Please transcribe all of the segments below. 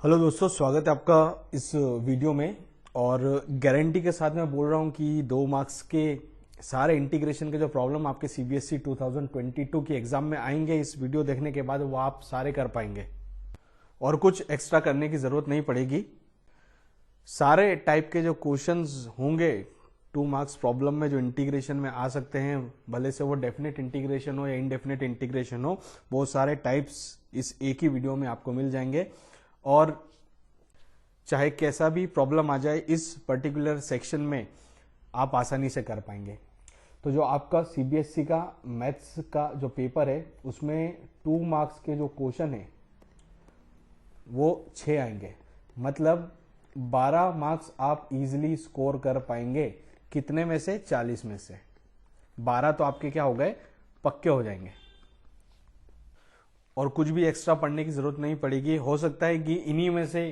Hello दोस्तों, स्वागत है आपका इस वीडियो में। और गारंटी के साथ मैं बोल रहा हूं कि 2 मार्क्स के सारे इंटीग्रेशन के जो प्रॉब्लम आपके सीबीएसई 2022 की एग्जाम में आएंगे, इस वीडियो देखने के बाद वो आप सारे कर पाएंगे और कुछ एक्स्ट्रा करने की जरूरत नहीं पड़ेगी। सारे टाइप के जो क्वेश्चंस होंगे 2 मार्क्स प्रॉब्लम में जो इंटीग्रेशन में आ सकते हैं, भले से वो डेफिनेट इंटीग्रेशन हो या इनडेफिनेट इंटीग्रेशन हो, वो सारे टाइप्स इस एक ही वीडियो में आपको मिल जाएंगे। और चाहे कैसा भी प्रॉब्लम आ जाए, इस पर्टिकुलर सेक्शन में आप आसानी से कर पाएंगे। तो जो आपका सीबीएसई का मैथ्स का जो पेपर है, उसमें 2 मार्क्स के जो क्वेश्चन है वो 6 आएंगे, मतलब 12 मार्क्स आप इजीली स्कोर कर पाएंगे। कितने में से? 40 में से 12 तो आपके क्या हो गए, पक्के हो जाएंगे और कुछ भी एक्स्ट्रा पढ़ने की जरूरत नहीं पड़ेगी। हो सकता है कि इन्हीं में से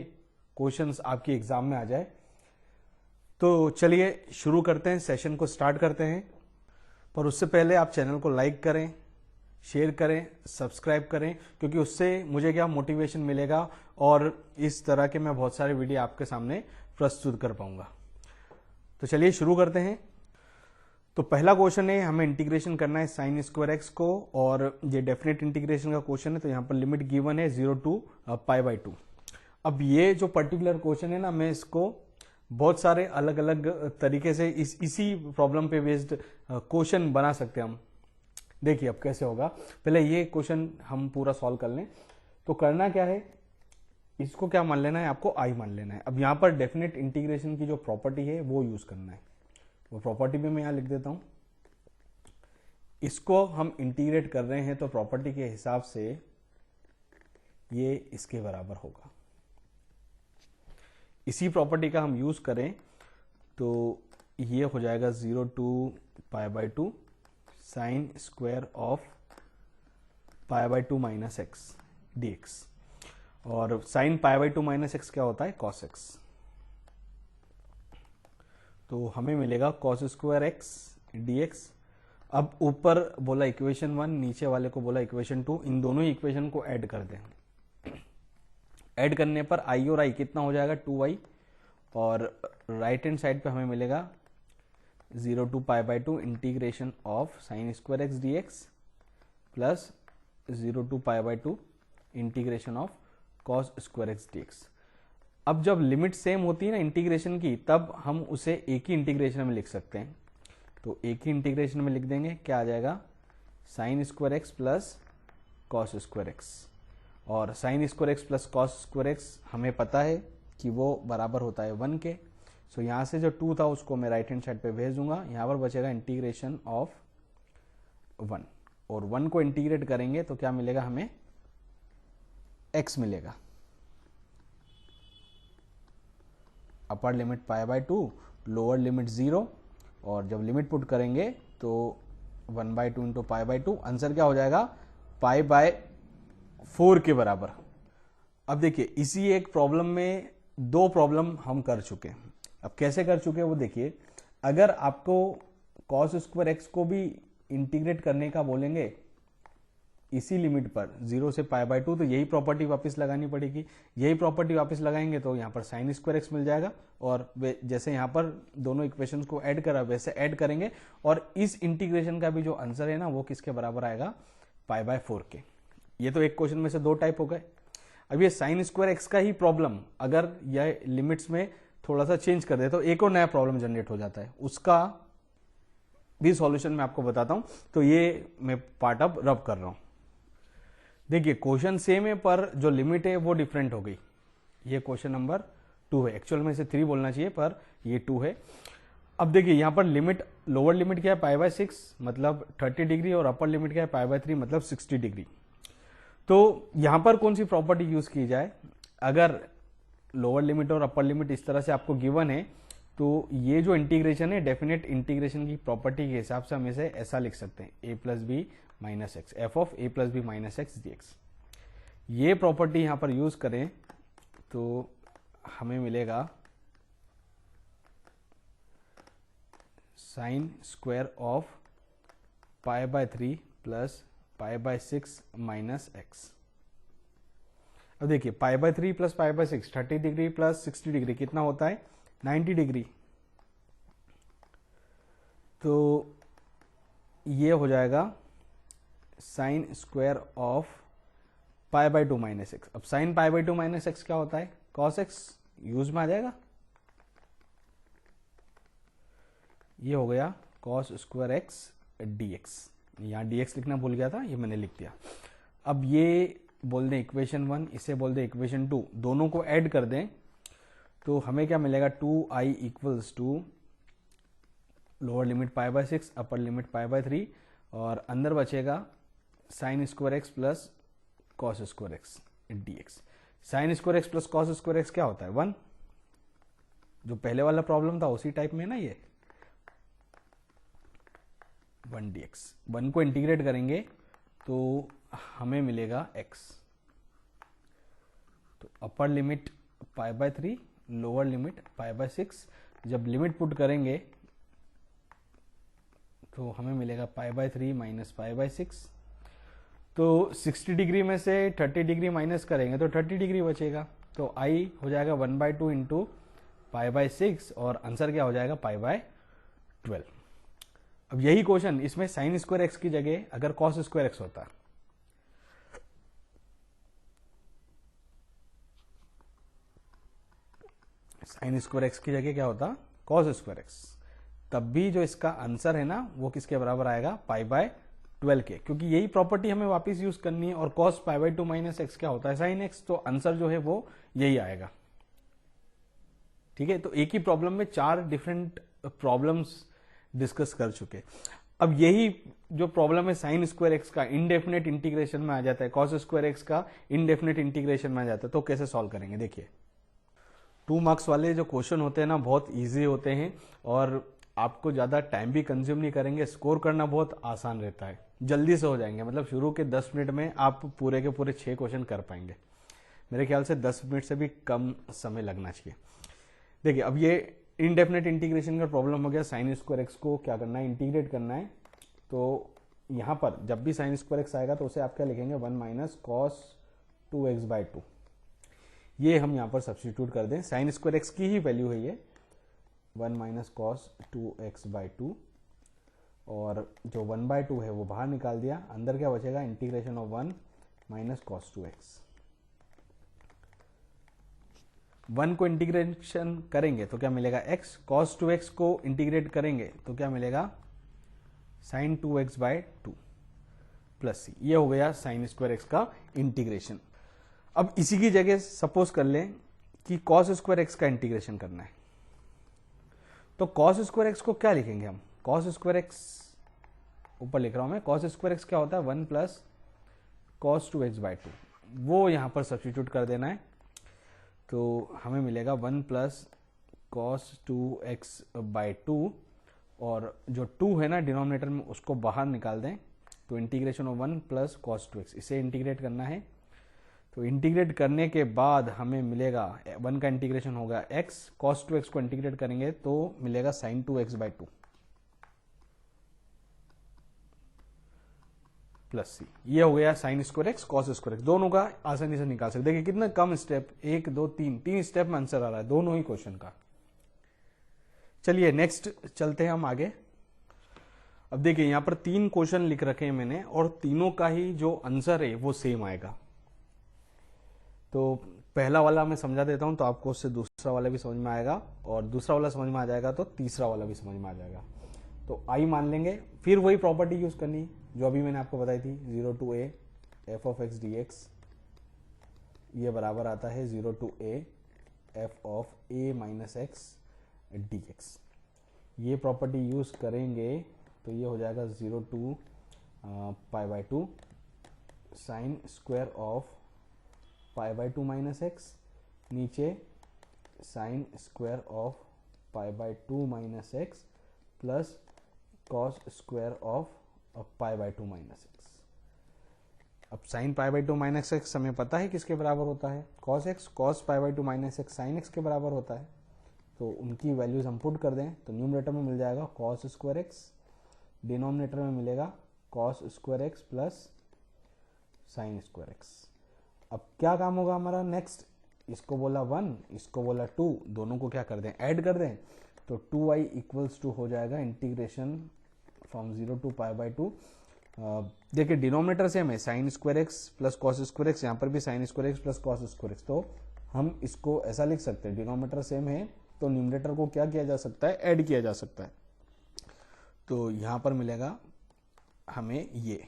क्वेश्चंस आपकी एग्जाम में आ जाए। तो चलिए शुरू करते हैं, सेशन को स्टार्ट करते हैं। पर उससे पहले आप चैनल को लाइक करें, शेयर करें, सब्सक्राइब करें, क्योंकि उससे मुझे क्या मोटिवेशन मिलेगा और इस तरह के मैं बहुत सारे वीडियो आपके सामने प्रस्तुत कर पाऊंगा। तो चलिए शुरू करते हैं। तो पहला क्वेश्चन है, हमें इंटीग्रेशन करना है साइन स्क्वायर एक्स को, और ये डेफिनेट इंटीग्रेशन का क्वेश्चन है। तो यहाँ पर लिमिट गिवन है 0 to π/2। अब ये जो पर्टिकुलर क्वेश्चन है ना, मैं इसको बहुत सारे अलग अलग तरीके से इसी प्रॉब्लम पे बेस्ड क्वेश्चन बना सकते हैं हम। देखिए अब कैसे होगा। पहले ये क्वेश्चन हम पूरा सॉल्व कर लें। तो करना क्या है, इसको क्या मान लेना है, आपको आई मान लेना है। अब यहाँ पर डेफिनेट इंटीग्रेशन की जो प्रॉपर्टी है वो यूज करना है। वो प्रॉपर्टी भी मैं यहां लिख देता हूं। इसको हम इंटीग्रेट कर रहे हैं तो प्रॉपर्टी के हिसाब से ये इसके बराबर होगा। इसी प्रॉपर्टी का हम यूज करें तो ये हो जाएगा 0 to π/2 sine square of π/2 minus x dx। और साइन π/2 माइनस एक्स क्या होता है, cos x। तो हमें मिलेगा cos स्क्वायर एक्स dx। अब ऊपर बोला इक्वेशन 1, नीचे वाले को बोला इक्वेशन 2। इन दोनों ही इक्वेशन को ऐड कर दें। ऐड करने पर i और i कितना हो जाएगा, 2i। और राइट हैंड साइड पे हमें मिलेगा 0 to π/2 integration of sine square x dx plus 0 to π/2 integration of cos square x dx। अब जब लिमिट सेम होती है ना इंटीग्रेशन की, तब हम उसे एक ही इंटीग्रेशन में लिख सकते हैं। तो एक ही इंटीग्रेशन में लिख देंगे, क्या आ जाएगा, sine square x plus cos square x. और sine square x plus cos square x हमें पता है कि वो बराबर होता है 1 के। सो यहां से जो 2 था उसको मैं राइट हैंड साइड पे भेज दूंगा। यहां पर बचेगा इंटीग्रेशन ऑफ 1, और 1 को इंटीग्रेट करेंगे तो क्या मिलेगा, हमें x मिलेगा। अपर लिमिट π/2, लोअर लिमिट 0, और जब लिमिट पुट करेंगे तो 1/2 इंटू π/2। आंसर क्या हो जाएगा, π/4 के बराबर। अब देखिए इसी एक प्रॉब्लम में 2 प्रॉब्लम हम कर चुके हैं। अब कैसे कर चुके हैं वो देखिए। अगर आपको cos स्क्वायर एक्स को भी इंटीग्रेट करने का बोलेंगे इसी लिमिट पर 0 से π/2, तो यही प्रॉपर्टी वापस लगानी पड़ेगी। यही प्रॉपर्टी वापस लगाएंगे तो यहाँ पर साइन स्क्वायर एक्स मिल जाएगा, और जैसे यहाँ पर दोनों इक्वेशंस को ऐड करा वैसे ऐड करेंगे, और इस इंटीग्रेशन का भी जो आंसर है ना वो किसके बराबर आएगा, π/4 के। ये तो एक क्वेश्चन में से 2 टाइप हो गए। अब ये साइन स्क्वायर एक्स का ही प्रॉब्लम अगर यह लिमिट्स में थोड़ा सा चेंज कर दे तो एक और नया प्रॉब्लम जनरेट हो जाता है। उसका भी सॉल्यूशन मैं आपको बताता हूं। तो ये मैं पार्ट अब रब कर रहा हूं। देखिए क्वेश्चन सेम है पर जो लिमिट है वो डिफरेंट हो गई। ये क्वेश्चन नंबर 2 है। एक्चुअल में इसे 3 बोलना चाहिए पर ये 2 है। अब देखिए यहां पर लिमिट, लोअर लिमिट क्या है, π/6 मतलब 30 डिग्री, और अपर लिमिट क्या है, π/3 मतलब 60 डिग्री। तो यहां पर कौन सी प्रॉपर्टी यूज की जाए, अगर लोअर लिमिट और अपर लिमिट इस तरह से आपको गिवन है, तो ये जो इंटीग्रेशन है डेफिनेट इंटीग्रेशन की प्रॉपर्टी के हिसाब से हम इसे ऐसा लिख सकते हैं, a plus B minus x, F of a plus B minus x dx। ये प्रॉपर्टी यहां पर यूज करें तो हमें मिलेगा sine square of π/3 plus π/6 minus x. अब देखिए π/3 प्लस π/6 30 डिग्री प्लस 60 डिग्री कितना होता है 90 डिग्री। तो ये हो जाएगा sine square of π/2 minus x. अब साइन π/2 माइनस एक्स क्या होता है cos x, यूज में आ जाएगा। ये हो गया cos स्क्वायर एक्स dx। यहाँ dx लिखना भूल गया था, ये मैंने लिख दिया। अब ये बोल दें इक्वेशन 1, इसे बोल दें इक्वेशन 2, दोनों को ऐड कर दें तो हमें क्या मिलेगा 2i equals to lower limit π/6 upper limit π/3 और अंदर बचेगा sine square x plus cos square x dx। Sine square x plus cos square x क्या होता है 1, जो पहले वाला प्रॉब्लम था उसी टाइप में ना, ये 1 dx। 1 को इंटीग्रेट करेंगे तो हमें मिलेगा x। तो अपर लिमिट π/3 लोअर लिमिट π/6, जब लिमिट पुट करेंगे तो हमें मिलेगा π/3 माइनस π/6। तो 60 डिग्री में से 30 डिग्री माइनस करेंगे तो 30 डिग्री बचेगा। तो i हो जाएगा 1/2 इंटू π/6 और आंसर क्या हो जाएगा π/12। अब यही क्वेश्चन इसमें साइन स्क्वायर एक्स की जगह अगर कॉस स्क्वायर एक्स होता, साइन स्क्वायर एक्स की जगह क्या होता कॉस स्क्वायर एक्स, तब भी जो इसका आंसर है ना वो किसके बराबर आएगा π/12 के, क्योंकि यही प्रॉपर्टी हमें वापस यूज करनी है। और कॉस π/2 माइनस एक्स क्या होता है साइन एक्स, तो आंसर जो है वो यही आएगा। ठीक है, तो एक ही प्रॉब्लम में 4 डिफरेंट प्रॉब्लम्स डिस्कस कर चुके। अब यही जो प्रॉब्लम है साइन स्क्वायर एक्स का इनडेफिनेट इंटीग्रेशन में आ जाता है, कॉस स्क्वायर एक्स का इनडेफिनेट इंटीग्रेशन में आ जाता है, तो कैसे सॉल्व करेंगे देखिए। 2 मार्क्स वाले जो क्वेश्चन होते हैं ना बहुत इजी होते हैं और आपको ज़्यादा टाइम भी कंज्यूम नहीं करेंगे, स्कोर करना बहुत आसान रहता है, जल्दी से हो जाएंगे। मतलब शुरू के 10 मिनट में आप पूरे के पूरे 6 क्वेश्चन कर पाएंगे। मेरे ख्याल से 10 मिनट से भी कम समय लगना चाहिए। देखिए अब ये इनडेफिनेट इंटीग्रेशन का प्रॉब्लम हो गया, साइन स्क्वायर एक्स को क्या करना है इंटीग्रेट करना है। तो यहाँ पर जब भी साइन स्क्वायर एक्स आएगा तो उसे आप क्या लिखेंगे 1 माइनस कॉस 2x/2। ये हम यहाँ पर सब्स्टिट्यूट कर दें, साइन स्क्वायर एक्स की ही वैल्यू है ये 1 माइनस कॉस 2x/2 और जो 1/2 है वो बाहर निकाल दिया, अंदर क्या बचेगा integration of 1 minus cos 2x। 1 को इंटीग्रेशन करेंगे तो क्या मिलेगा x, cos 2x को इंटीग्रेट करेंगे तो क्या मिलेगा sin 2x/2 प्लस c। ये हो गया साइन स्क्वायर एक्स का इंटीग्रेशन। अब इसी की जगह सपोज कर लें कि cos स्क्वायर एक्स का इंटीग्रेशन करना है, तो cos स्क्वायर एक्स को क्या लिखेंगे हम, cos स्क्वायर एक्स ऊपर लिख रहा हूं मैं, cos स्क्वायर एक्स क्या होता है 1 प्लस cos 2x/2, वो यहां पर सब्स्टिट्यूट कर देना है। तो हमें मिलेगा 1 प्लस cos 2x/2 और जो 2 है ना डिनोमिनेटर में उसको बाहर निकाल दें, तो integration of 1 plus cos 2x, इसे इंटीग्रेट करना है। तो इंटीग्रेट करने के बाद हमें मिलेगा 1 का इंटीग्रेशन होगा x, cos 2x को इंटीग्रेट करेंगे तो मिलेगा sin 2x/2 प्लस सी। ये हो गया sign square x cos square x, दोनों का आसानी से निकाल सकते। देखिए कितना कम स्टेप, 1 2 3 स्टेप में आंसर आ रहा है दोनों ही क्वेश्चन का। चलिए नेक्स्ट चलते हैं हम आगे। अब देखिए यहां पर 3 क्वेश्चन लिख रखे हैं मैंने और तीनों का ही जो आंसर है वो सेम आएगा। तो पहला वाला मैं समझा देता हूं तो आपको उससे दूसरा वाला भी समझ में आएगा और दूसरा वाला समझ में आ जाएगा तो तीसरा वाला भी समझ में आ जाएगा। तो आई मान लेंगे, फिर वही प्रॉपर्टी यूज करनी जो अभी मैंने आपको बताई थी, 0 to a f of x dx ये बराबर आता है 0 to a f of a minus x dx। ये प्रॉपर्टी यूज करेंगे तो ये हो जाएगा 0 to π/2 sine square of π/2 minus x, नीचे sine square of π/2 minus x plus cos square of π/2 minus x. अब साइन π/2 माइनस एक्स हमें पता है किसके बराबर होता है cos x, cos π/2 minus x sine x के बराबर होता है। तो उनकी वैल्यूज हम पुट कर दें तो न्यूमरेटर में मिल जाएगा cos स्क्वायर एक्स, डिनोमिनेटर में मिलेगा cos square x plus sign square x. अब क्या काम होगा हमारा नेक्स्ट, इसको बोला 1, इसको बोला 2, दोनों को क्या कर दें, ऐड कर दें, तो 2y इक्वल्स टू हो जाएगा integration from 0 to pi by 2। देखिए डिनोमिनेटर सेम है, sine square x plus cos square x, यहाँ पर भी sine square x plus cos square x, तो हम इसको ऐसा लिख सकते हैं, डिनोमिनेटर सेम है तो न्यूमरेटर को क्या किया जा सकता है, ऐड किया जा सकता है। तो यहां पर मिलेगा हमें ये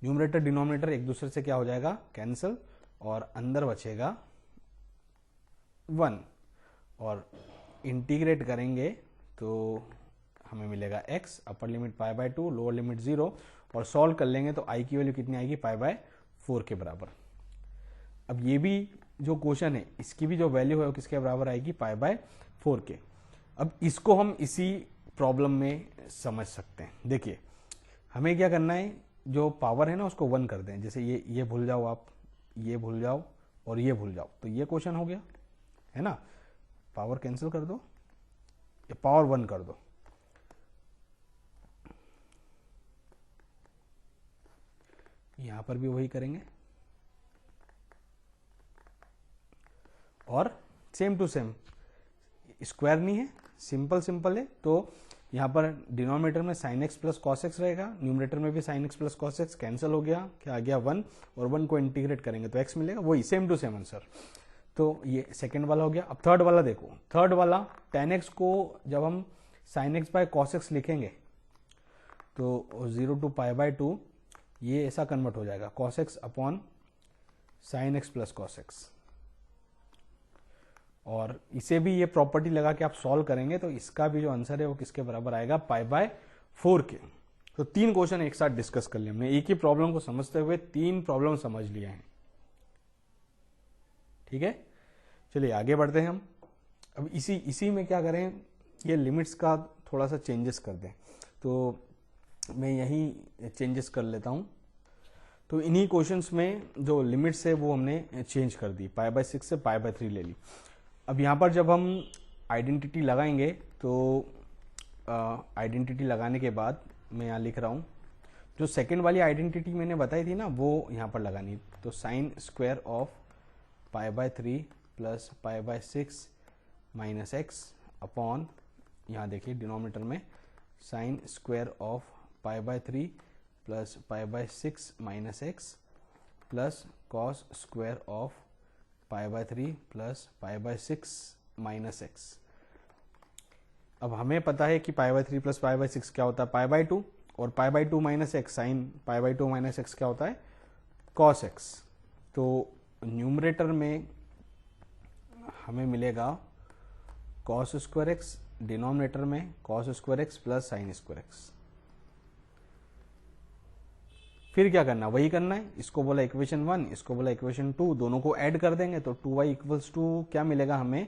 न्यूमरेटर डिनोमिनेटर एक दूसरे से क्या हो जाएगा, कैंसिल, और अंदर बचेगा 1, और इंटीग्रेट करेंगे तो हमें मिलेगा x, upper limit pi by 2, lower limit 0, और सॉल्व कर लेंगे तो i की वैल्यू कितनी आएगी, पाई बाय 4 के बराबर। अब ये भी जो क्वेश्चन है इसकी भी जो वैल्यू है वो किसके बराबर आएगी, पाई बाय 4 के। अब इसको हम इसी प्रॉब्लम में समझ सकते हैं। देखिए हमें क्या करना है, जो पावर है ना उसको 1 कर दें, जैसे ये भूल जाओ आप, ये भूल जाओ और ये भूल जाओ, तो ये क्वेश्चन हो गया है ना, पावर कैंसिल कर दो, ये पावर 1 कर दो, यहां पर भी वही करेंगे, और सेम टू सेम, स्क्वायर नहीं है, सिंपल सिंपल है, तो यहां पर डिनोमिनेटर में sine x plus cos x रहेगा, न्यूमरेटर में भी sine x plus cos x, cancel हो गया, क्या आ गया 1, और 1 को इंटीग्रेट करेंगे तो x मिलेगा, वही सेम टू सेम आंसर। तो ये सेकेंड वाला हो गया। अब थर्ड वाला देखो, थर्ड वाला tan x को जब हम sign x by cos x लिखेंगे तो 0 टू पाई बाय 2 ये ऐसा कन्वर्ट हो जाएगा, cos x upon sine x plus cos x, और इसे भी ये प्रॉपर्टी लगा के आप सॉल्व करेंगे तो इसका भी जो आंसर है वो किसके बराबर आएगा, पाई बाय 4 के। तो 3 क्वेश्चन एक साथ डिस्कस कर लिए हमने, एक ही प्रॉब्लम को समझते हुए 3 प्रॉब्लम समझ लिया है। ठीक है, चलिए आगे बढ़ते हैं हम। अब इसी में क्या करें, ये लिमिट्स का थोड़ा सा चेंजेस कर दें, तो मैं यही चेंजेस कर लेता हूं। तो इन्हीं क्वेश्चंस में जो लिमिट्स है वो हमने चेंज कर दी, पाई बाय 6 से पाई बाय 3 ले ली। अब यहाँ पर जब हम आइडेंटिटी लगाएंगे तो आइडेंटिटी लगाने के बाद मैं यहाँ लिख रहा हूँ, जो सेकंड वाली आइडेंटिटी मैंने बताई थी ना वो यहाँ पर लगानी, तो sign square of pi by 3 plus pi by 6 minus x upon, यहाँ देखिए डिनोमिनेटर में sign square of pi by 3 plus pi by 6 minus x plus cos square of pi by 3 plus pi by 6 minus x. अब हमें पता है कि pi by 3 plus pi by 6 क्या होता है, पाई बाय 2, और पाई by 2 minus x, sine pi by 2 minus x क्या होता है, कॉस एक्स। तो न्यूमरेटर में हमें मिलेगा कॉस स्क्वायर एक्स, डिनोमिनेटर में cos square x plus sign square x. फिर क्या करना, वही करना है, इसको बोला इक्वेशन 1, इसको बोला इक्वेशन 2, दोनों को ऐड कर देंगे तो 2y इक्वल्स टू क्या मिलेगा हमें,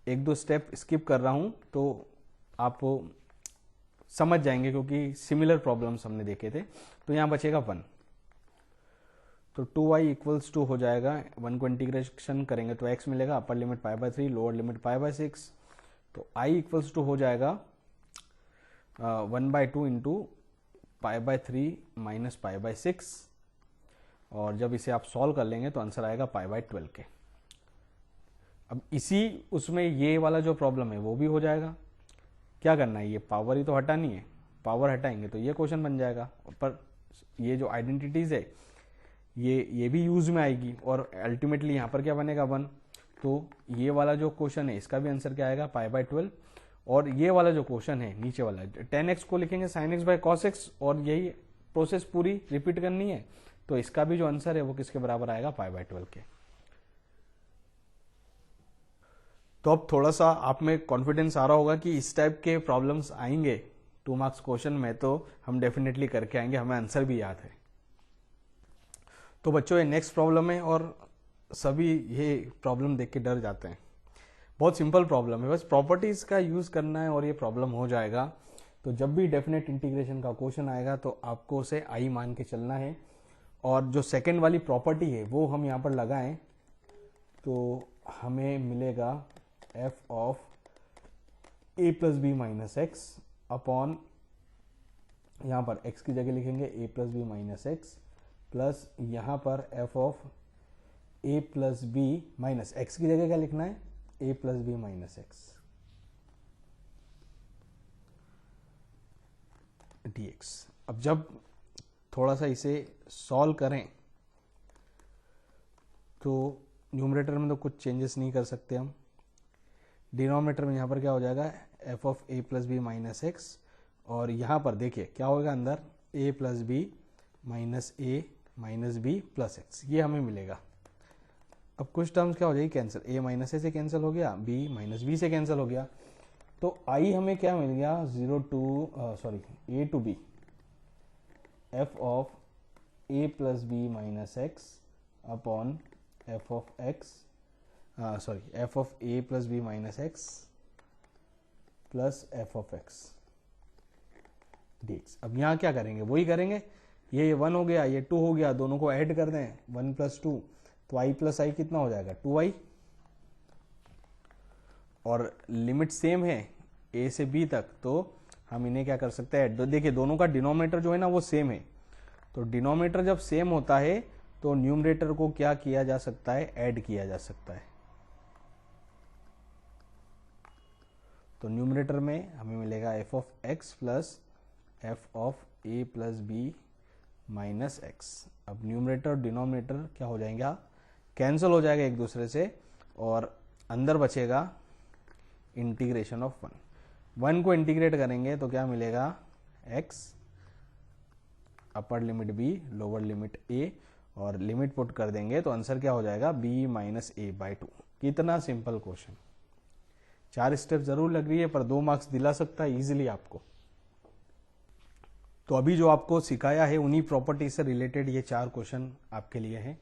एक दो स्टेप स्किप कर रहा हूं तो आप समझ जाएंगे क्योंकि सिमिलर प्रॉब्लम्स हमने देखे थे। तो यहां बचेगा 1, तो 2y इक्वल्स टू हो जाएगा, 1 को इंटीग्रेशन करेंगे तो x मिलेगा, upper limit pi by 3, lower limit pi by 6, तो i इक्वल्स टू हो जाएगा 1/2 into pi by 3 minus pi by 6, और जब इसे आप सॉल्व कर लेंगे तो आंसर आएगा पाई बाय 12 के। अब इसी उसमें ये वाला जो प्रॉब्लम है वो भी हो जाएगा। क्या करना है, ये पावर ही तो हटानी है, पावर हटाएंगे तो ये क्वेश्चन बन जाएगा, पर ये जो आइडेंटिटीज है ये भी यूज में आएगी, और अल्टीमेटली यहाँ पर क्या बनेगा 1, तो ये वाला जो क्वेश्चन है इसका भी आंसर क्या आएगा, पाई बाय 12, और ये वाला जो क्वेश्चन है नीचे वाला tan x को लिखेंगे sin x by cos x, और यही प्रोसेस पूरी रिपीट करनी है, तो इसका भी जो आंसर है वो किसके बराबर आएगा, पाई बाय 12 के। तो अब थोड़ा सा आप में कॉन्फिडेंस आ रहा होगा कि इस टाइप के प्रॉब्लम्स आएंगे 2 मार्क्स क्वेश्चन में, तो हम डेफिनेटली करके आएंगे, हमें आंसर भी याद है। तो बच्चों ये नेक्स्ट प्रॉब्लम है, और सभी ये प्रॉब्लम देख के डर जाते हैं, बहुत सिंपल प्रॉब्लम है, बस प्रॉपर्टीज का यूज करना है और ये प्रॉब्लम हो जाएगा। तो जब भी डेफिनेट इंटीग्रेशन का क्वेश्चन आएगा तो आपको उसे आई मान के चलना है, और जो सेकंड वाली प्रॉपर्टी है वो हम यहाँ पर लगाएं तो हमें मिलेगा f of a plus B minus x upon यहाँ पर x की जगह लिखेंगे a plus B minus x, plus यहाँ पर f of a plus B minus x की जगह क्या लिखना है, a plus B minus x dx। अब जब थोड़ा सा इसे सॉल्व करें तो न्यूमरेटर में तो कुछ चेंजेस नहीं कर सकते हम। डिनोमिनेटर में यहाँ पर क्या हो जाएगा, f of a plus B minus x, और यहाँ पर देखिए क्या होगा अंदर, a plus B minus a minus b plus x, ये हमें मिलेगा। अब कुछ टर्म्स क्या हो जाएगी कैंसिल, a माइनस ए से कैंसिल हो गया, b माइनस बी से कैंसिल हो गया, तो i हमें क्या मिल गया, a to b f of a plus B minus x upon f of x f of a plus B minus x plus f of x dx। अब यहाँ क्या करेंगे, वही करेंगे, ये 1 हो गया, ये 2 हो गया, दोनों को ऐड कर दें, 1 प्लस 2, तो i प्लस आई कितना हो जाएगा, 2i, और लिमिट सेम है a से b तक, तो हम इन्हें क्या कर सकते हैं, तो देखिए दोनों का डिनोमिनेटर जो है ना वो सेम है, तो डिनोमिनेटर जब सेम होता है तो न्यूमरेटर को क्या किया जा सकता है, ऐड किया जा सकता है। तो न्यूमरेटर में हमें मिलेगा f of x plus f of a plus B minus x. अब न्यूमरेटर और डिनोमिनेटर क्या हो जाएंगे, कैंसिल हो जाएगा एक दूसरे से, और अंदर बचेगा इंटीग्रेशन ऑफ 1 को इंटीग्रेट करेंगे तो क्या मिलेगा, x upper limit b lower limit a, और लिमिट पुट कर देंगे तो आंसर क्या हो जाएगा, b माइनस ए बाई 2। कितना सिंपल क्वेश्चन, 4 स्टेप जरूर लग रही है पर 2 मार्क्स दिला सकता है इजीली आपको। तो अभी जो आपको सिखाया है उन्हीं प्रॉपर्टी से रिलेटेड ये 4 क्वेश्चन आपके लिए हैं।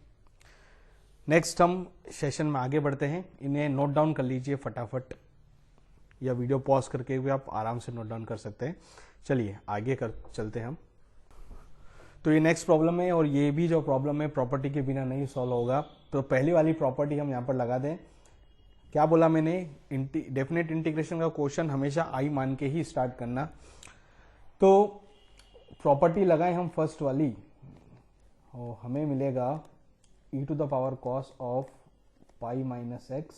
नेक्स्ट हम सेशन में आगे बढ़ते हैं, इन्हें नोट डाउन कर लीजिए फटाफट, या वीडियो पॉज करके भी आप आराम से नोट डाउन कर सकते हैं। चलिए आगे चलते हैं हम। तो ये नेक्स्ट प्रॉब्लम है, और ये भी जो प्रॉब्लम है प्रॉपर्टी के बिना नहीं सॉल्व होगा। तो पहली वाली प्रॉपर्टी हम यहाँ पर लगा दें। क्या बोला मैंने, डेफिनेट इंटीग्रेशन का क्वेश्चन हमेशा आई मान के ही स्टार्ट करना। तो प्रॉपर्टी लगाएं हम फर्स्ट वाली, और हमें मिलेगा e to the power cos of pi minus x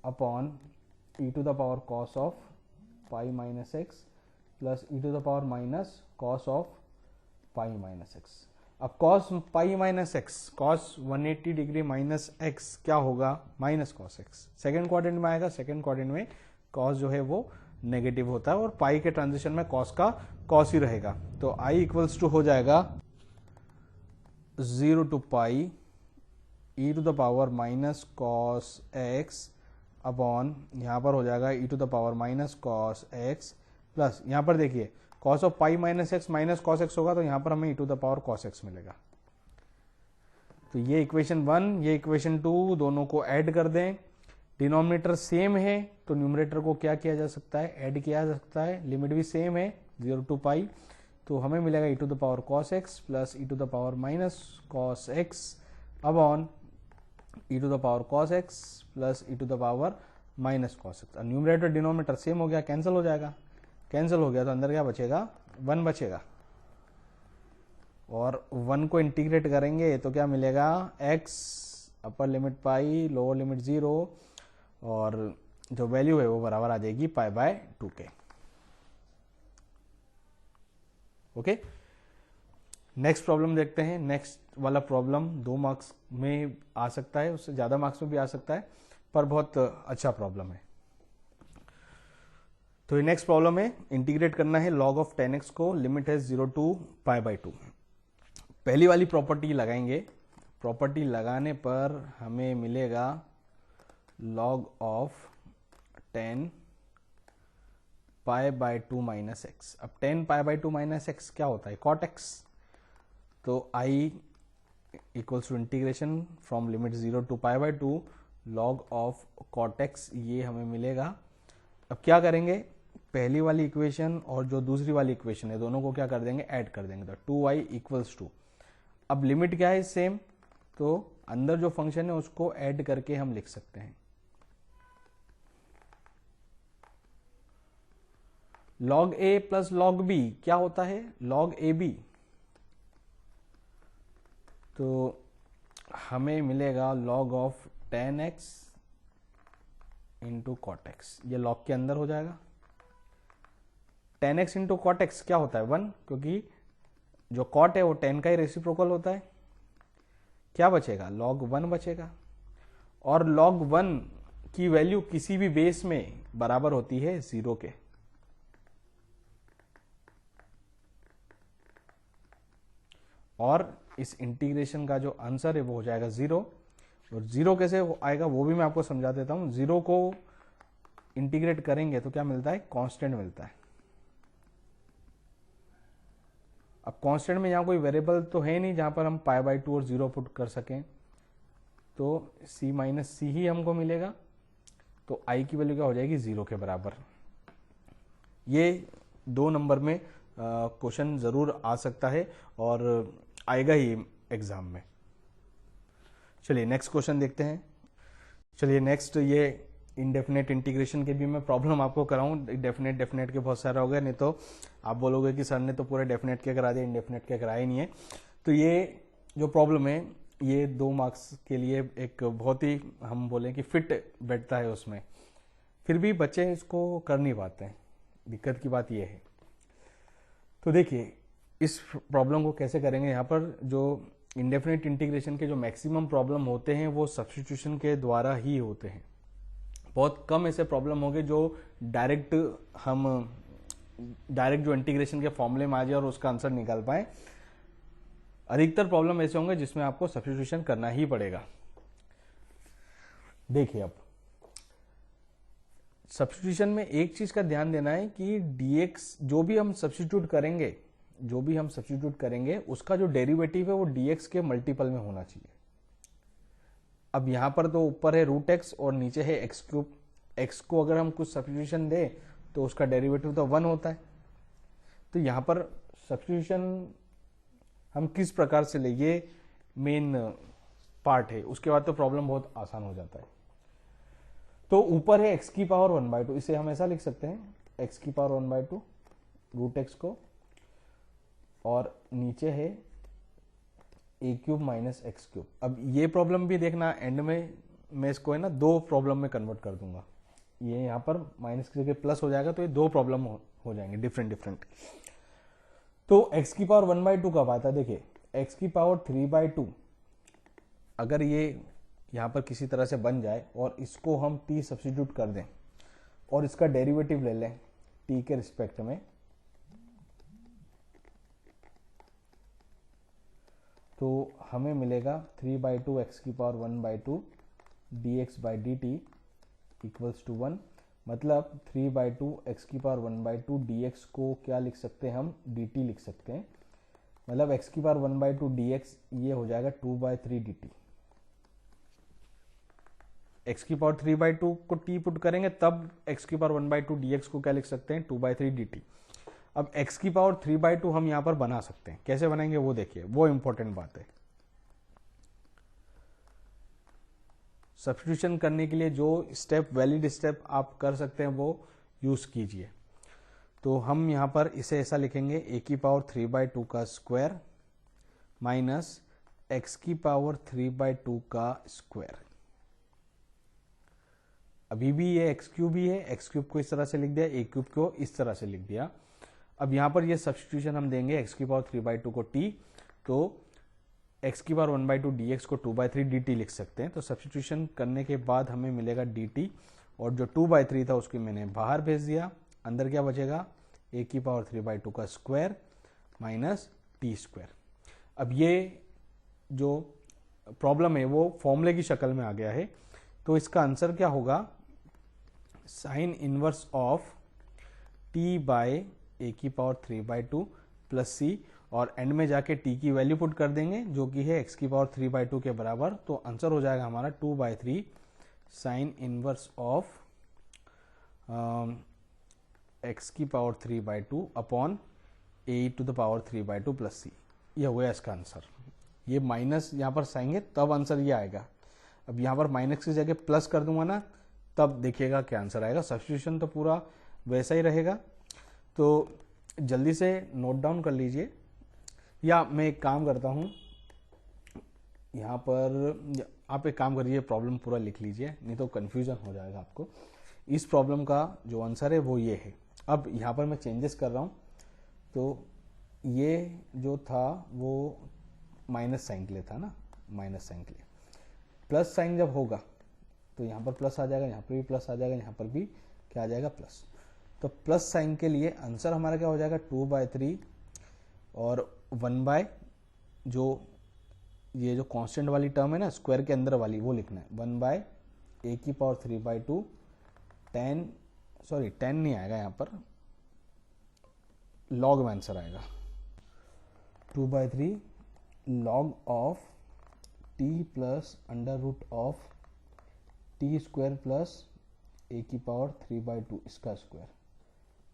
upon e to the power cos of pi minus x plus e to the power minus cos of pi minus x. अब cos pi minus x, cos 180 degree minus x क्या होगा, minus cos x. Second quadrant में आएगा, second quadrant में cos जो है वो negative होता है, और पाई के ट्रांजिशन में कॉस का कॉस ही रहेगा। तो i इक्वल्स टू हो जाएगा 0 to pi e to the power minus cos x upon यहाँ पर हो जाएगा e to the power minus cos x plus, यहाँ पर देखिए cos of pi minus x minus cos x होगा, तो यहाँ पर हमें e to the power cos x मिलेगा। तो ये इक्वेशन 1, ये इक्वेशन 2, दोनों को ऐड कर दें। डिनोमिनेटर सेम है तो न्यूमरेटर को क्या किया जा सकता है, ऐड किया जा सकता है। लिमिट भी सेम है 0 टू पाई, तो हमें मिलेगा e to the power cos x plus e to the power minus cos x upon e to the power cos x plus e to the power minus cos x. Numerator denominator same हो गया, cancel हो जाएगा, cancel हो गया तो अंदर क्या बचेगा, 1 बचेगा, और 1 को इंटीग्रेट करेंगे तो क्या मिलेगा, x अपर लिमिट पाई लोअर लिमिट 0, और जो वैल्यू है वो बराबर आ जाएगी पाई बाय 2 के। ओके, नेक्स्ट प्रॉब्लम देखते हैं। नेक्स्ट वाला प्रॉब्लम 2 मार्क्स में आ सकता है, उससे ज्यादा मार्क्स में भी आ सकता है, पर बहुत अच्छा प्रॉब्लम है। तो ये नेक्स्ट प्रॉब्लम है, इंटीग्रेट करना है log ऑफ 10x को, लिमिट है 0 टू पाई बाय 2। पहली वाली प्रॉपर्टी लगाएंगे, प्रॉपर्टी लगाने पर हमें मिलेगा log of 10 pi by 2 minus x. अब 10 पाई बाय 2 माइनस एक्स क्या होता है, cot x। तो i equals to integration from limit 0 to pi by 2 log of cot x, ये हमें मिलेगा। अब क्या करेंगे, पहली वाली इक्वेशन और जो दूसरी वाली इक्वेशन है दोनों को क्या कर देंगे, ऐड कर देंगे, तो 2y इक्वल्स टू, अब लिमिट क्या है सेम, तो अंदर जो फंक्शन है उसको ऐड करके हम लिख सकते हैं। log a plus log b क्या होता है? log ab। तो हमें मिलेगा log of tan x into cot x, ये log के अंदर हो जाएगा। tan x into cot x क्या होता है? 1, क्योंकि जो कॉट है वो tan का ही रेसिप्रोकल होता है। क्या बचेगा? log 1 बचेगा। और log 1 की वैल्यू किसी भी बेस में बराबर होती है 0 के। और इस इंटीग्रेशन का जो आंसर है वो हो जाएगा 0। और 0 कैसे आएगा वो भी मैं आपको समझा देता हूं। 0 को इंटीग्रेट करेंगे तो क्या मिलता है? कांस्टेंट मिलता है। अब कांस्टेंट में यहां कोई वेरिएबल तो है नहीं जहां पर हम π/2 और 0 पुट कर सकें, तो c माइनस सी ही हमको मिलेगा। तो i की वैल्यू क्या हो जाएगी? 0 के बराबर। ये 2 नंबर में क्वेश्चन जरूर आ सकता है और आएगा ही एग्जाम में। चलिए नेक्स्ट क्वेश्चन देखते हैं। चलिए नेक्स्ट, ये इनडेफिनेट इंटीग्रेशन के भी मैं प्रॉब्लम आपको कराऊं। डेफिनेट के बहुत सारे हो गए, नहीं तो आप बोलोगे कि सर ने तो पूरे डेफिनेट के करा दिए, इनडेफिनेट के कराए नहीं है। तो ये जो प्रॉब्लम है ये 2 मार्क्स के लिए एक बहुत ही, हम बोले कि फिट बैठता है उसमें, फिर भी बच्चे इसको कर नहीं पाते हैं। दिक्कत की बात ये है। तो देखिए इस प्रॉब्लम को कैसे करेंगे। यहाँ पर जो इंडेफिनिट इंटीग्रेशन के जो मैक्सिमम प्रॉब्लम होते हैं वो सब्स्टिट्यूशन के द्वारा ही होते हैं। बहुत कम ऐसे प्रॉब्लम होंगे जो डायरेक्ट जो इंटीग्रेशन के फॉर्मूले में आ जाए और उसका आंसर निकाल पाए। अधिकतर प्रॉब्लम ऐसे होंगे जिसमें आपको सब्स्टिट्यूशन करना ही पड़ेगा। देखिए अब सब्स्टिट्यूशन में एक चीज का ध्यान देना है कि dx जो भी हम सब्स्टिट्यूट करेंगे उसका जो डेरिवेटिव है वो dx के मल्टीपल में होना चाहिए। अब यहां पर तो ऊपर है √x और नीचे है x³। x को अगर हम कुछ सब्स्टिट्यूशन दें तो उसका डेरिवेटिव तो 1 होता है। तो यहां पर सब्स्टिट्यूशन हम किस प्रकार से ले, ये मेन पार्ट है। उसके बाद तो प्रॉब्लम बहुत आसान हो जाता है। तो ऊपर है x⁻², इसे हम ऐसा लिख सकते हैं x⁻² √x को, और नीचे है a³ माइनस x³। अब ये प्रॉब्लम भी देखना, एंड में मैं इसको है ना 2 प्रॉब्लम में कन्वर्ट कर दूंगा। ये यहाँ पर माइनस की जगह प्लस हो जाएगा, तो ये 2 प्रॉब्लम हो जाएंगे डिफरेंट। तो x⁻² कब आता है? देखिए x⁻³ अगर ये यहाँ पर किसी तरह से बन जाए और इसको हम t सब्स्टिट्यूट कर दें और इसका डेरिवेटिव ले लें t के रिस्पेक्ट में, तो हमें मिलेगा 3/2 x⁻² dx/dt इक्वल्स टू 1। मतलब 3/2 x⁻² dx को क्या लिख सकते हैं हम? dt लिख सकते हैं। मतलब x⁻² dx ये हो जाएगा 2/3 dt। x⁻3/2 को t पुट करेंगे तब x⁻1/2 dx को क्या लिख सकते हैं? 2/3 dt। अब x⁻3/2 हम यहां पर बना सकते हैं। कैसे बनाएंगे वो देखिए, वो इंपॉर्टेंट बात है। सब्स्टिट्यूशन करने के लिए जो वैलिड स्टेप आप कर सकते हैं वो यूज कीजिए। तो हम यहां पर इसे ऐसा लिखेंगे a⁻3/2 का स्क्वायर माइनस x⁻3/2 का स्क्वायर। अभी भी ये x³ ही है, x³ को इस तरह से लिख दिया, a³ को इस तरह से लिख दिया। अब यहां पर ये सब्स्टिट्यूशन हम देंगे x⁻3/2 को t, तो x⁻1/2 dx को 2/3 dt लिख सकते हैं। तो सब्स्टिट्यूशन करने के बाद हमें मिलेगा dt, और जो 2/3 था उसको मैंने बाहर भेज दिया। अंदर क्या बचेगा? a⁻3/2 का स्क्वायर माइनस t²। अब ये जो प्रॉब्लम है वो फॉर्मूले की शक्ल में आ गया है। तो इसका आंसर क्या होगा? Sine inverse of t by a⁻3/2 plus c, और एंड में जाके t की वैल्यू पुट कर देंगे जो कि है x⁻3/2 के बराबर। तो आंसर हो जाएगा हमारा 2/3 sign inverse of x⁻3/2 upon a⁻3/2 plus c। यह हुआ इसका आंसर। ये माइनस यहाँ पर साएंगे तब आंसर ये आएगा। अब यहाँ पर माइनस की जगह प्लस कर दूंगा ना, तब देखिएगा क्या आंसर आएगा। सब्स्टिट्यूशन तो पूरा वैसा ही रहेगा। तो जल्दी से नोट डाउन कर लीजिए, या मैं एक काम करता हूँ, यहाँ पर आप एक काम करिए, प्रॉब्लम पूरा लिख लीजिए, नहीं तो कन्फ्यूजन हो जाएगा आपको। इस प्रॉब्लम का जो आंसर है वो ये है। अब यहाँ पर मैं चेंजेस कर रहा हूँ, तो ये जो था वो माइनस साइन के लिए था ना, माइनस साइन के लिए। प्लस साइन जब होगा तो यहाँ पर प्लस आ जाएगा, यहाँ पर भी प्लस आ जाएगा, यहाँ पर भी क्या आ जाएगा, प्लस। तो प्लस साइन के लिए आंसर हमारा क्या हो जाएगा, 2/3 और 1 जो ये जो कांस्टेंट वाली टर्म है ना स्क्वायर के अंदर वाली, वो लिखना है 1/a⁴/2 10, सॉरी 10 नहीं आएगा यहाँ पर, लॉग में आंसर आएगा 2/3 log of t plus √t² plus a⁴/2 इसका स्क्वायर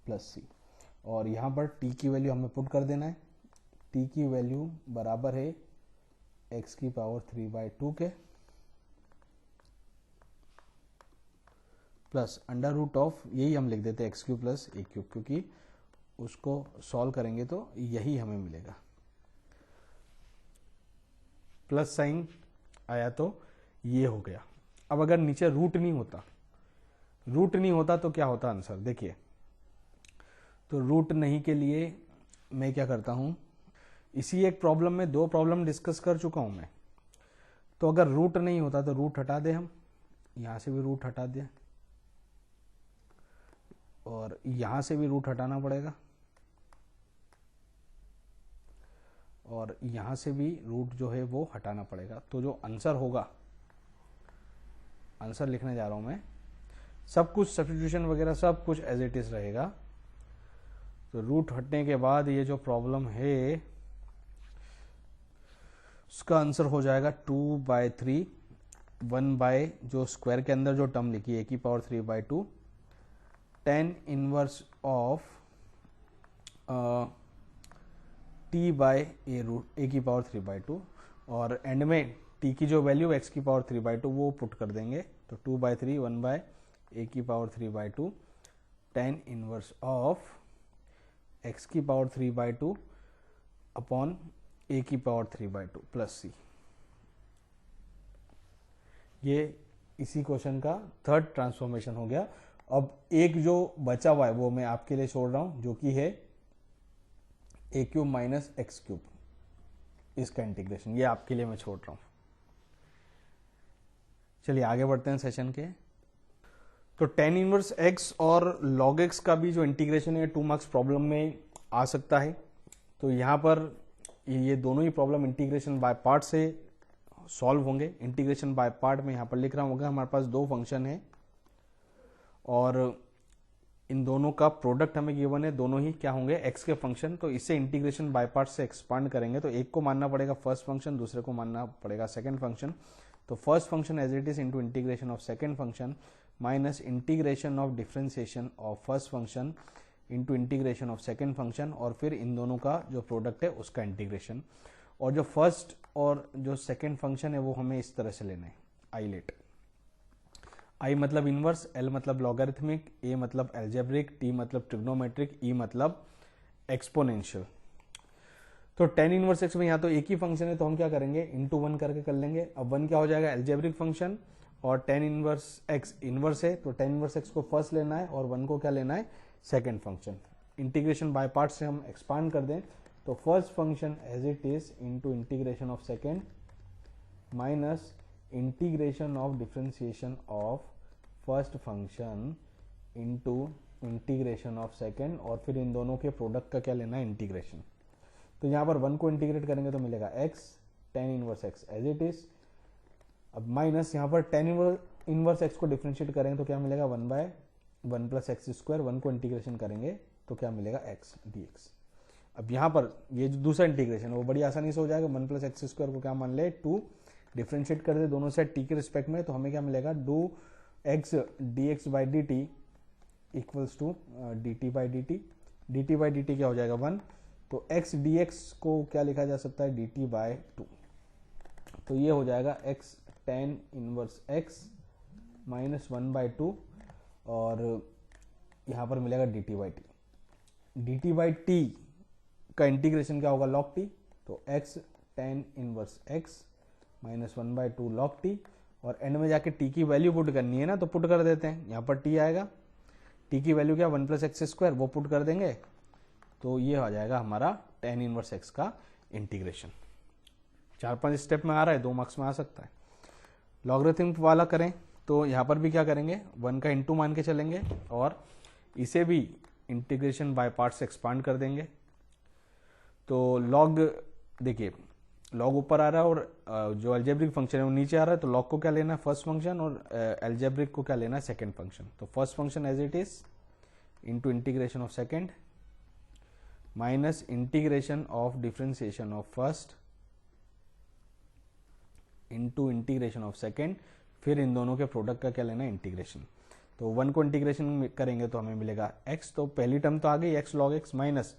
प्लस c। और यहाँ पर t की वैल्यू हमें पुट कर देना है। t की वैल्यू बराबर है x⁴/2 के प्लस √, यही हम लिख देते हैं x³ प्लस a³, क्योंकि उसको सॉल्व करेंगे तो यही हमें मिलेगा। प्लस साइन आया तो ये हो गया। अब अगर नीचे रूट नहीं होता तो क्या होता आंसर, देखिए। तो रूट नहीं के लिए मैं क्या करता हूं, इसी एक प्रॉब्लम में 2 प्रॉब्लम डिस्कस कर चुका हूं मैं। तो अगर रूट नहीं होता तो रूट हटा दे, हम यहां से भी रूट हटा दें और यहां से भी रूट हटाना पड़ेगा और यहां से भी रूट जो है वो हटाना पड़ेगा। तो जो आंसर होगा, आंसर लिखने जा रहा हूं मैं, सब कुछ सब्स्टिट्यूशन वगैरह सब कुछ एज इट इज रहेगा। तो रूट हटने के बाद ये जो प्रॉब्लम है उसका आंसर हो जाएगा 2/3 1 जो स्क्वायर के अंदर जो टर्म लिखी है a⁴/2 tan inverse of t/a⁴/2 और एंड में t की जो वैल्यू x⁴/2 वो पुट कर देंगे। तो 2/3 1 tan inverse of x⁴/2 upon a⁴/2 plus c। ये इसी क्वेश्चन का थर्ड ट्रांसफॉर्मेशन हो गया। अब एक जो बचा हुआ है वो मैं आपके लिए छोड़ रहा हूं, जो कि है a³ माइनस x³, इसका इंटीग्रेशन ये आपके लिए मैं छोड़ रहा हूं। चलिए आगे बढ़ते हैं सेशन के। तो tan इनवर्स x और log x का भी जो इंटीग्रेशन है 2 मार्क्स प्रॉब्लम में आ सकता है। तो यहां पर ये दोनों ही प्रॉब्लम इंटीग्रेशन बाय पार्ट से सॉल्व होंगे। इंटीग्रेशन बाय पार्ट में यहां पर लिख रहा हूं, हमारे पास 2 फंक्शन है और इन दोनों का प्रोडक्ट हमें गिवन है, दोनों ही क्या होंगे, x के फंक्शन। तो इसे इंटीग्रेशन बाय पार्ट से एक्सपांड करेंगे तो एक को मानना पड़ेगा फर्स्ट फंक्शन, दूसरे को मानना पड़ेगा सेकंड फंक्शन। तो first function as it is into integration of second function minus integration of differentiation of first function into integration of second function, और फिर इन दोनों का जो प्रोडक्ट है उसका इंटीग्रेशन। और जो फर्स्ट और जो सेकंड फंक्शन है वो हमें इस तरह से लेना है, आइलेट। आई मतलब इनवर्स, एल मतलब लॉगरिथमिक, ए मतलब एल्जेब्रिक, टी मतलब ट्रिग्नोमेट्रिक, ई मतलब एक्सपोनेंशियल। तो tan इनवर्स एक्स में यहाँ तो एक ही फंक्शन है तो हम क्या करेंगे, इंटू 1 करके कर लेंगे। अब 1 क्या हो जाएगा, एल्जेब्रिक फंक्शन, और tan इनवर्स एक्स इनवर्स है तो tan इनवर्स एक्स को फर्स्ट लेना है और 1 को क्या लेना है, second function. Integration by part से हम एक्सपांड कर दें तो first function as it is into integration of second minus integration of differentiation of first function into integration of second, और फिर इन दोनों के प्रोडक्ट का क्या लेना है, इंटीग्रेशन। तो यहां पर 1 को इंटीग्रेट करेंगे तो मिलेगा x tan inverse x as it is. अब माइनस यहां पर tan इनवर्स x को डिफरेंशिएट करेंगे तो क्या मिलेगा, 1/1 प्लस एक्स स्क्वायर। 1 को इंटीग्रेशन करेंगे तो क्या मिलेगा, x dx। अब यहां पर ये जो दूसरा इंटीग्रेशन है वो बड़ी आसानी से हो जाएगा। 1 प्लस एक्स स्क्वायर को क्या मान ले, 2, डिफरेंशिएट कर दे दोनों साइड t के रिस्पेक्ट में, तो हमें क्या मिलेगा, 2x dx by dt equals to dt by dt। dt by dt क्या हो जाएगा, 1। तो x dx को क्या लिखा जा सकता है, dt बाय 2। तो ये हो जाएगा x tan inverse x minus 1/2 और यहाँ पर मिलेगा dt by T. D T by T का इंटीग्रेशन क्या होगा, लॉग टी, तो x tan inverse x minus 1/2 log T, और एंड में जाके t की वैल्यू पुट करनी है ना, तो पुट कर देते हैं। यहाँ पर t आएगा, t की वैल्यू क्या 1 + x², वो पुट कर देंगे, तो ये हो जाएगा हमारा tan इनवर्स x का इंटीग्रेशन। 4-5 स्टेप में आ रहा है, 2 मार्क्स में आ सकता है। लॉगरिथम वाला करें तो यहाँ पर भी क्या करेंगे, 1 का इंटू मान के चलेंगे और इसे भी इंटीग्रेशन बाय पार्ट्स एक्सपांड कर देंगे। तो लॉग देखिए, लॉग ऊपर आ रहा है और जो अलजेब्रिक फंक्शन है वो नीचे आ रहा है, तो लॉग को क्या लेना है, फर्स्ट फंक्शन, और अलजेब्रिक को क्या लेना है, सेकंड फंक्शन। तो first function as it is into integration of second minus integration of differentiation of first into integration of second, फिर इन दोनों के प्रोडक्ट का क्या लेना है, इंटीग्रेशन। तो 1 को इंटीग्रेशन करेंगे तो हमें मिलेगा x, तो पहली टर्म तो आ गई x log x, माइनस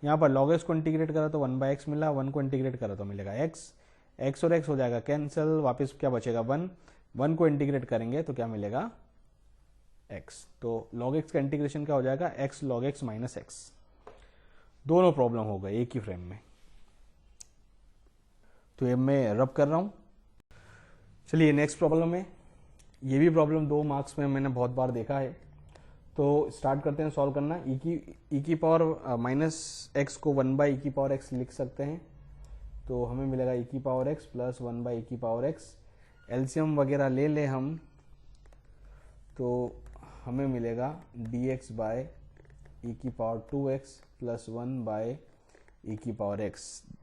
यहाँ पर log x को इंटीग्रेट करा तो 1/x मिला, 1 को इंटीग्रेट करा तो मिलेगा x और x हो जाएगा कैंसिल, वापस क्या बचेगा 1 को इंटीग्रेट करेंगे तो क्या मिलेगा x। तो log x का इंटीग्रेशन क्या हो जाएगा, x log x minus x। दोनों प्रॉब्लम हो गए एक ही फ्रेम में। तो ये मैं रब कर रहा हूं। चलिए नेक्स्ट प्रॉब्लम है। ये भी प्रॉब्लम 2 मार्क्स में मैंने बहुत बार देखा है, तो स्टार्ट करते हैं सॉल्व करना। e की पावर माइनस एक्स को 1/e की पावर x लिख सकते हैं, तो हमें मिलेगा e की पावर x प्लस 1/e की पावर x। एलसीएम वगैरह ले ले हम, तो हमें मिलेगा dx बाय e की पावर 2x प्लस 1/e की पावर x।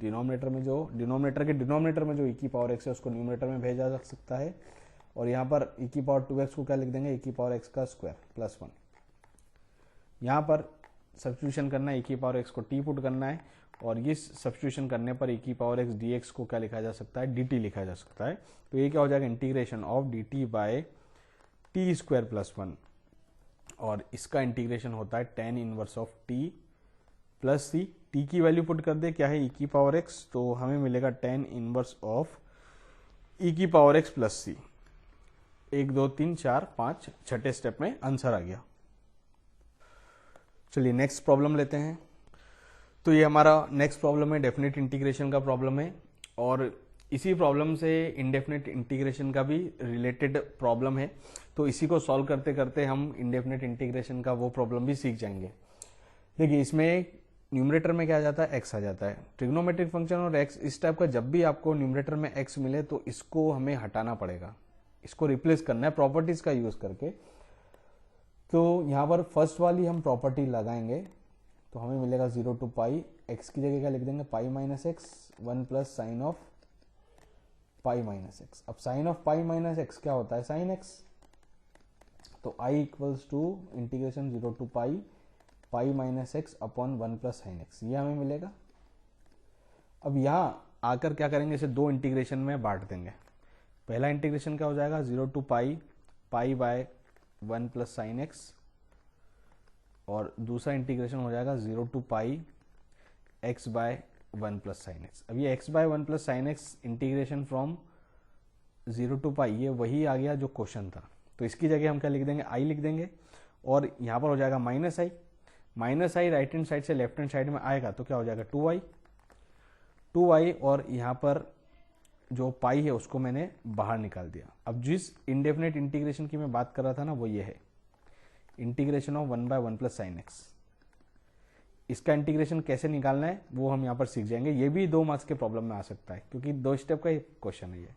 डिनोमिनेटर के डिनोमिनेटर में जो e की पावर x है उसको न्यूमरेटर में भेजा जा सकता है, और यहाँ पर e की पावर 2x को क्या लिख देंगे, e की पावर x का स्क्वायर प्लस 1। यहाँ पर सब्स्टिट्यूशन करना है, e की पावर x को t पुट करना है, और ये सब्स्टिट्यूशन करने पर e की पावर x dx को क्या लिखा जा सकता है, dt लिखा जा सकता है। तो ये क्या हो जाएगा, integration of dt by t square plus 1, और इसका इंटीग्रेशन होता है tan inverse of t plus c। t की वैल्यू पुट कर दे, क्या है e की पावर x, तो हमें मिलेगा tan इनवर्स ऑफ e की पावर x प्लस c। 1 2 3 4 5 छठे स्टेप में आंसर आ गया। चलिए नेक्स्ट प्रॉब्लम लेते हैं। तो ये हमारा नेक्स्ट प्रॉब्लम है, डेफिनेट इंटीग्रेशन का प्रॉब्लम है, और इसी प्रॉब्लम से इंडेफिनेट इंटीग्रेशन का भी रिलेटेड प्रॉब्लम है। तो इसी को सॉल्व करते करते हम इंडेफिनेट इंटीग्रेशन का वो प्रॉब्लम भी सीख जाएंगे। देखिए इसमें न्यूमरेटर में क्या आ जाता है, x आ जाता है। ट्रिग्नोमेट्रिक फंक्शन और x, इस टाइप का जब भी आपको न्यूमरेटर में x मिले तो इसको हमें हटाना पड़ेगा, इसको रिप्लेस करना है प्रॉपर्टीज का यूज करके। तो यहाँ पर फर्स्ट वाली हम प्रॉपर्टी लगाएंगे, तो हमें मिलेगा 0 to पाई, x की जगह क्या लिख देंगे, pi minus x 1 plus sine of pi minus x. अब sine of pi minus x क्या होता है, साइन x, तो i equals to integration 0 to pi minus x upon 1 plus sine x, ये हमें मिलेगा। अब यहाँ आकर क्या करेंगे, इसे 2 इंटीग्रेशन में बांट देंगे। पहला इंटीग्रेशन क्या हो जाएगा, 0 to pi by 1 plus sine x, और दूसरा इंटीग्रेशन हो जाएगा 0 to pi x by 1 plus sine x. अब ये x by 1 plus sine x integration from 0 to pi, ये वही आ गया जो क्वेश्चन था। तो इसकी जगह हम क्या लिख देंगे, i लिख देंगे, और यहाँ पर हो जाएगा माइनस आई राइट हैंड साइड से लेफ्ट हैंड साइड में आएगा तो क्या हो जाएगा 2y, और यहाँ पर जो पाई है उसको मैंने बाहर निकाल दिया। अब जिस इंडेफिनेट इंटीग्रेशन की मैं बात कर रहा था ना, वो ये है integration of 1/1 plus sine x. इसका इंटीग्रेशन कैसे निकालना है वो हम यहाँ पर सीख जाएंगे। ये भी 2 मार्क्स के प्रॉब्लम में आ सकता है, क्योंकि 2 स्टेप का ही क्वेश्चन है ये।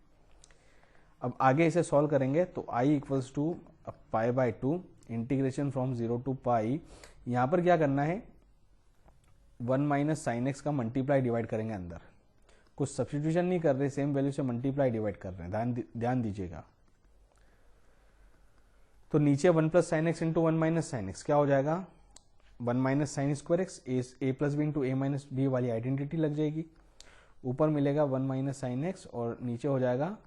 अब आगे इसे सॉल्व करेंगे, तो i equals to pi by 2 integration from 0 to pi. यहाँ पर क्या करना है, 1 माइनस साइन एक्स का मल्टीप्लाई डिवाइड करेंगे अंदर, कुछ सब्स्टिट्यूशन नहीं कर रहे, सेम वैल्यू से मल्टीप्लाई डिवाइड कर रहे हैं, ध्यान दीजिएगा। तो नीचे 1 plus sine x into 1 minus sine x क्या हो जाएगा, 1 minus sine square x, a plus b into a minus b वाली आइडेंटिटी लग जाएगी। ऊपर मिलेगा 1 माइनस साइन एक्स, और नीचे हो जाएगा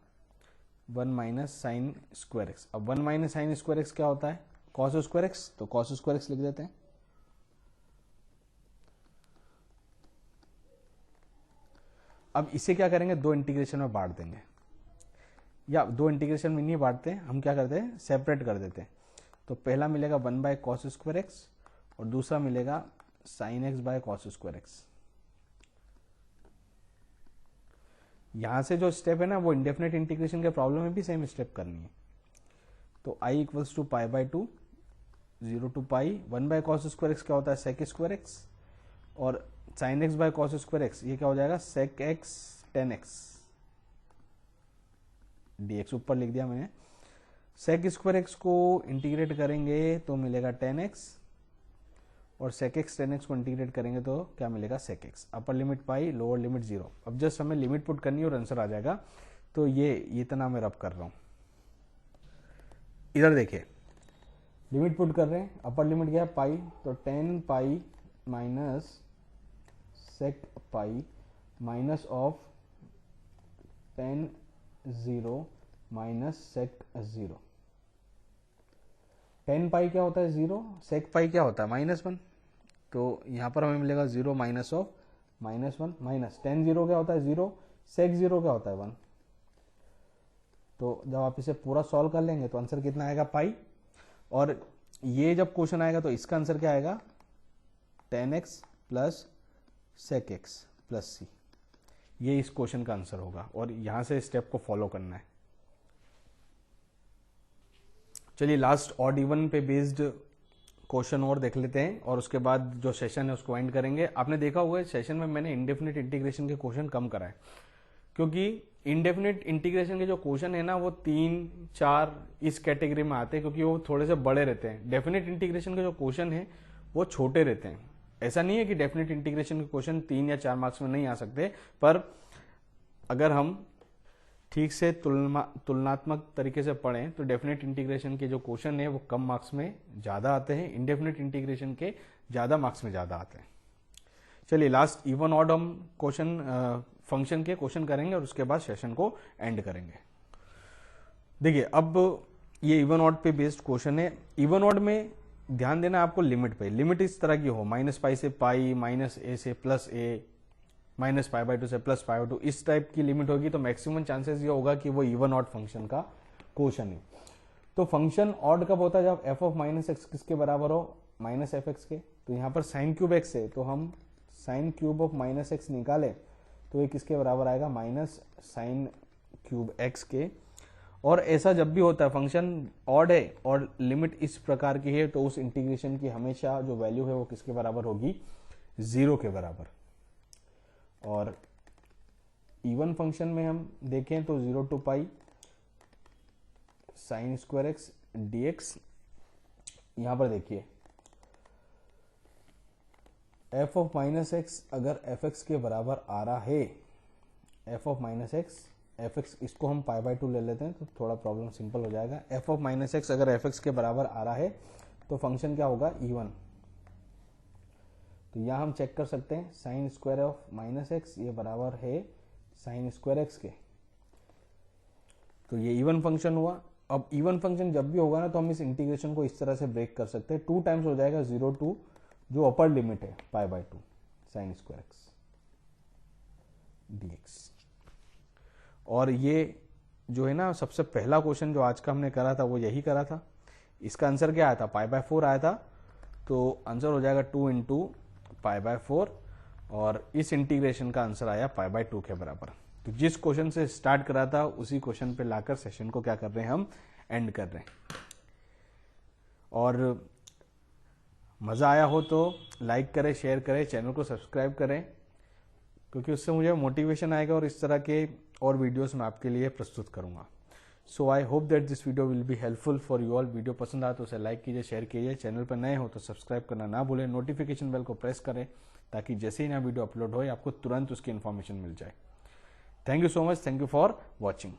1 माइनस साइन स्क्वायर एक्स। अब 1 माइनस साइन स्क्वायर एक्स क्या होता है, कॉस स्क्वायर एक्स, तो कॉस स्क्वायर एक्स लिख देते हैं। अब इसे क्या करेंगे, 2 इंटीग्रेशन में बांट देंगे, या 2 इंटीग्रेशन में नहीं बांटते, हम क्या करते हैं सेपरेट कर देते हैं। तो पहला मिलेगा 1 बाय कॉस स्क्वायर एक्स, और दूसरा मिलेगा sign x by cos square x. यहां से जो स्टेप है ना वो इंडेफिनेट इंटीग्रेशन के प्रॉब्लम में भी सेम स्टेप करनी है। तो I equals to pi by 2 0 to pi 1 by cos square x क्या होता है सेक स्क्वायर एक्स, और sine x by cos square x ये क्या हो जाएगा sec x tan x D x, ऊपर लिख दिया मैंने। सेक स्क्वायर एक्स को इंटीग्रेट करेंगे तो मिलेगा टेन एक्स, और सेक एक्स टेन एक्स को इंटीग्रेट करेंगे तो क्या मिलेगा सेक एक्स। अपर लिमिट पाई लोअर लिमिट 0। अब जस्ट हमें लिमिट पुट करनी है और आंसर आ जाएगा। तो ये इतना मैं रब कर रहा हूं। इधर देखिए लिमिट पुट कर रहे हैं, अपर लिमिट क्या है पाई, तो 10 pi minus sec pi minus of 10 0 minus sec 0। 10 pi क्या होता है 0, सेक पाई क्या होता है -1, तो यहां पर हमें मिलेगा 0 माइनस ऑफ -1 माइनस 10 0 क्या होता है 0, सेक 0 क्या होता है 1। तो जब आप इसे पूरा सॉल्व कर लेंगे तो आंसर कितना आएगा पाई, और ये जब क्वेश्चन आएगा तो इसका आंसर क्या आएगा 10x plus sec x plus C. ये इस क्वेश्चन का आंसर होगा, और यहां से स्टेप को फॉलो करना है। चलिए लास्ट ऑड इवन पे बेस्ड क्वेश्चन और देख लेते हैं, और उसके बाद जो सेशन है उसको एंड करेंगे। आपने देखा हुआ है सेशन में मैंने इंडेफिनिट इंटीग्रेशन के क्वेश्चन कम कराए, क्योंकि इंडेफिनिट इंटीग्रेशन के जो क्वेश्चन है ना वो 3-4 इस कैटेगरी में आते हैं, क्योंकि वो थोड़े से बड़े रहते हैं। डेफिनेट इंटीग्रेशन के जो क्वेश्चन है वो छोटे रहते हैं। ऐसा नहीं है कि डेफिनेट इंटीग्रेशन के क्वेश्चन 3 या 4 मार्क्स में नहीं आ सकते, पर अगर हम ठीक से तुलनात्मक तरीके से पढ़ें तो डेफिनेट इंटीग्रेशन के जो क्वेश्चन है वो कम मार्क्स में ज्यादा आते हैं, इंडेफिनेट इंटीग्रेशन के ज्यादा मार्क्स में ज्यादा आते हैं। चलिए लास्ट इवन ऑड हम क्वेश्चन फंक्शन के क्वेश्चन करेंगे और उसके बाद सेशन को एंड करेंगे। देखिए अब ये इवन ऑड पे बेस्ड क्वेश्चन है। इवन ऑड में ध्यान देना आपको लिमिट पे, लिमिट इस तरह की हो -पाई से पाई, -a से +a, -π/2 से +π/2, इस टाइप की लिमिट होगी तो मैक्सिमम चांसेस ये होगा कि वो इवन ऑड फंक्शन का क्वेश्चन है। तो फंक्शन ऑड कब होता है जब f ऑफ -x किसके बराबर हो -fx के। तो यहाँ पर साइन क्यूब x है तो हम साइन क्यूब ऑफ -x निकाले तो ये किसके बराबर आएगा माइनस साइन क्यूब x के। और ऐसा जब भी होता है फंक्शन ऑड है और लिमिट इस प्रकार की है तो उस इंटीग्रेशन की हमेशा जो वैल्यू है वो किसके बराबर होगी 0 के बराबर। और इवन फंक्शन में हम देखें तो 0 to pi sine square x dx। यहां पर देखिए f ऑफ -x अगर fx के बराबर आ रहा है, f ऑफ -x fx इसको हम π/2 ले लेते हैं तो थोड़ा प्रॉब्लम सिंपल हो जाएगा। f ऑफ -x अगर fx के बराबर आ रहा है तो फंक्शन क्या होगा इवन। तो यहां हम चेक कर सकते हैं साइन स्क्वायर ऑफ -x ये बराबर है साइन स्क्वायर x के, तो ये इवन फंक्शन हुआ। अब इवन फंक्शन जब भी होगा ना तो हम इस इंटीग्रेशन को इस तरह से ब्रेक कर सकते हैं, 2 टाइम्स हो जाएगा 0 टू जो अपर लिमिट है π/2 साइन स्क्वायर एक्स dx। और ये जो है ना सबसे पहला क्वेश्चन जो आज का हमने करा था वो यही करा था। इसका आंसर क्या आया था π/4 आया था, तो आंसर हो जाएगा 2 इंटू π/4 और इस इंटीग्रेशन का आंसर आया π/2 के बराबर। तो जिस क्वेश्चन से स्टार्ट करा था उसी क्वेश्चन पे लाकर सेशन को क्या कर रहे हैं हम एंड कर रहे हैं। और मज़ा आया हो तो लाइक करें, शेयर करें, चैनल को सब्सक्राइब करें, क्योंकि उससे मुझे मोटिवेशन आएगा और इस तरह के और वीडियोस मैं आपके लिए प्रस्तुत करूंगा। So I hope that this video will be helpful for you all. Video पसंद आए तो उसे लाइक कीजिए, शेयर कीजिए, चैनल पर नए हो तो सब्सक्राइब करना ना भूलें, नोटिफिकेशन बेल को प्रेस करें ताकि जैसे ही नया वीडियो अपलोड हो आपको तुरंत उसकी इन्फॉर्मेशन मिल जाए। Thank you so much, thank you for watching.